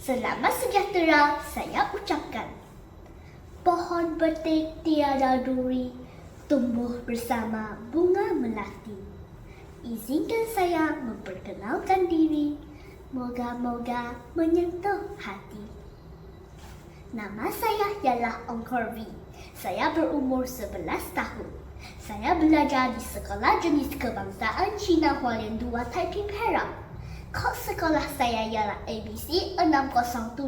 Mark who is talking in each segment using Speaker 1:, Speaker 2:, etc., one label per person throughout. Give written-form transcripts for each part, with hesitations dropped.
Speaker 1: Selamat sejahtera saya ucapkan. Pohon betik tiada duri, tumbuh bersama bunga melati. Izinkan saya memperkenalkan diri, moga-moga menyentuh hati. Nama saya ialah Ong Corby. Saya berumur 11 tahun. Saya belajar di Sekolah Jenis Kebangsaan Cina Hualien 2 Taiping Perak. Kod sekolah saya ialah ABC 6075.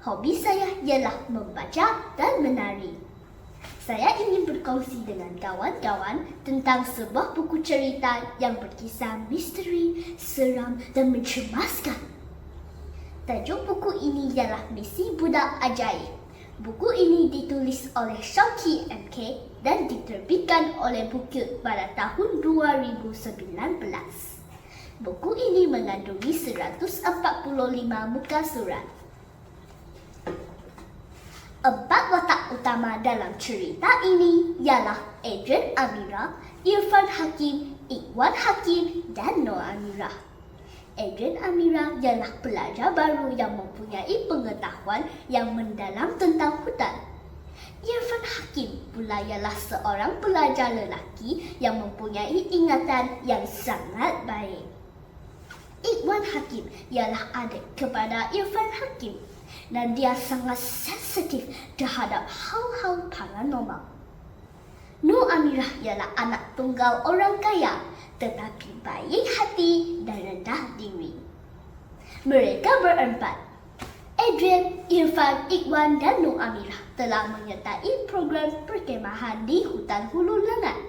Speaker 1: Hobi saya ialah membaca dan menari. Saya ingin berkongsi dengan kawan-kawan tentang sebuah buku cerita yang berkisah misteri, seram dan mencemaskan. Tajuk buku ini ialah Misi Budak Ajaib. Buku ini ditulis oleh Shauki MK dan diterbitkan oleh Bukit pada tahun 2019. Buku ini mengandungi 145 muka surat. 4 watak utama dalam cerita ini ialah Adrian Amira, Irfan Hakim, Ikhwan Hakim dan Noor Amirah. Adrian Amira ialah pelajar baru yang mempunyai pengetahuan yang mendalam tentang hutan. Irfan Hakim pula ialah seorang pelajar lelaki yang mempunyai ingatan yang sangat baik. Ikhwan Hakim ialah adik kepada Irfan Hakim dan dia sangat sensitif terhadap hal-hal paranormal. Noor Amirah ialah anak tunggal orang kaya tetapi baik hati dan rendah diri. Mereka berempat, Adrian, Irfan, Ikhwan dan Noor Amirah telah menyertai program perkemahan di hutan Hulu Lengat.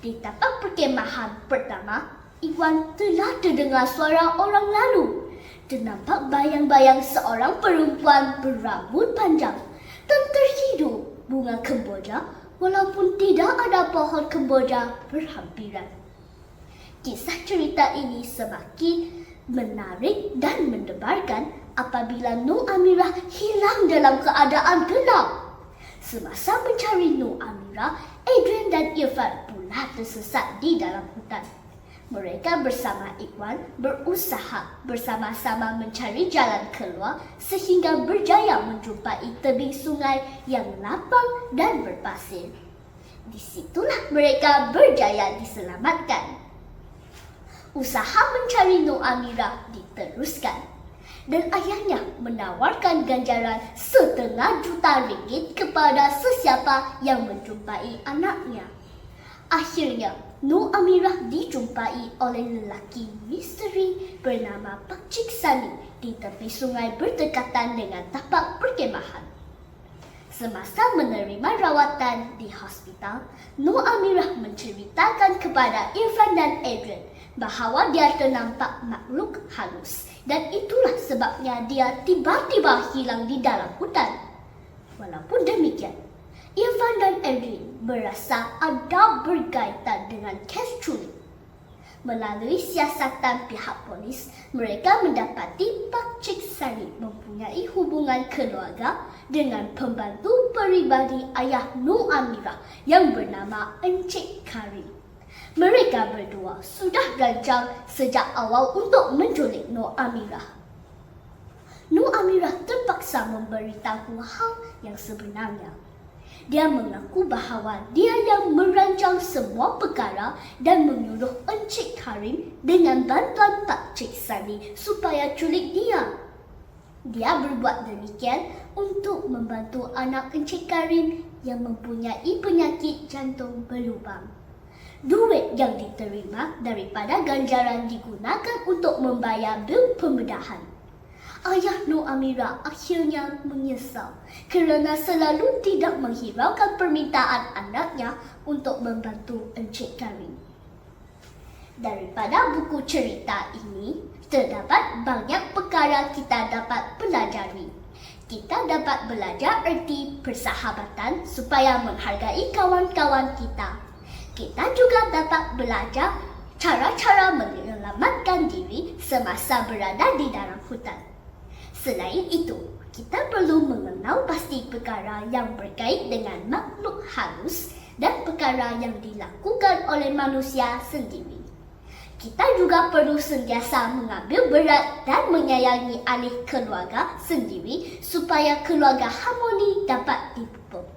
Speaker 1: Di tapak perkemahan pertama, Ikhwan telah terdengar suara orang lalu. Ternampak bayang-bayang seorang perempuan berambut panjang dan terhidup bunga kemboja walaupun tidak ada pohon kemboja berhampiran. Kisah cerita ini semakin menarik dan mendebarkan apabila Noor Amirah hilang dalam keadaan gelap. Semasa mencari Noor Amirah, Adrian dan Irfan pula tersesat di dalam hutan. Mereka bersama Ikhwan berusaha bersama-sama mencari jalan keluar sehingga berjaya menjumpai tebing sungai yang lapang dan berpasir. Disitulah mereka berjaya diselamatkan. Usaha mencari Noor Amirah diteruskan dan ayahnya menawarkan ganjaran RM500,000 kepada sesiapa yang menjumpai anaknya. Akhirnya, Noor Amirah dijumpai oleh lelaki misteri bernama Pak Cik Sani di tepi sungai berdekatan dengan tapak perkemahan. Semasa menerima rawatan di hospital, Noor Amirah menceritakan kepada Irfan dan Adrian bahawa dia ternampak makhluk halus dan itulah sebabnya dia tiba-tiba hilang di dalam hutan. Walaupun demikian, Irfan dan Adrian berasa ada berkaitan dengan kes culik. Melalui siasatan pihak polis, mereka mendapati Pak Cik Sani mempunyai hubungan keluarga dengan pembantu peribadi ayah Noor Amirah yang bernama Encik Karim. Mereka berdua sudah rancang sejak awal untuk menculik Noor Amirah. Noor Amirah terpaksa memberitahu hal yang sebenarnya. Dia mengaku bahawa dia yang merancang semua perkara dan menyuruh Encik Karim dengan bantuan Pak Cik Sani supaya culik dia. Dia berbuat demikian untuk membantu anak Encik Karim yang mempunyai penyakit jantung berlubang. Duit yang diterima daripada ganjaran digunakan untuk membayar bil pembedahan. Ayah Noor Amirah akhirnya menyesal kerana selalu tidak menghiraukan permintaan anaknya untuk membantu Encik Karim. Daripada buku cerita ini, terdapat banyak perkara kita dapat pelajari. Kita dapat belajar erti persahabatan supaya menghargai kawan-kawan kita. Kita juga dapat belajar cara-cara menyelamatkan diri semasa berada di dalam hutan. Selain itu, kita perlu mengenal pasti perkara yang berkait dengan makhluk halus dan perkara yang dilakukan oleh manusia sendiri. Kita juga perlu sentiasa mengambil berat dan menyayangi ahli keluarga sendiri supaya keluarga harmoni dapat dipupuk.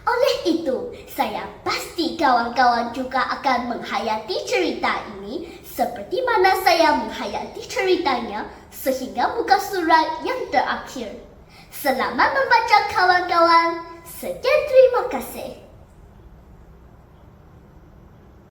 Speaker 1: Oleh itu, saya pasti kawan-kawan juga akan menghayati cerita ini seperti mana saya menghayati ceritanya sehingga muka surat yang terakhir. Selamat membaca kawan-kawan. Sekian, terima kasih.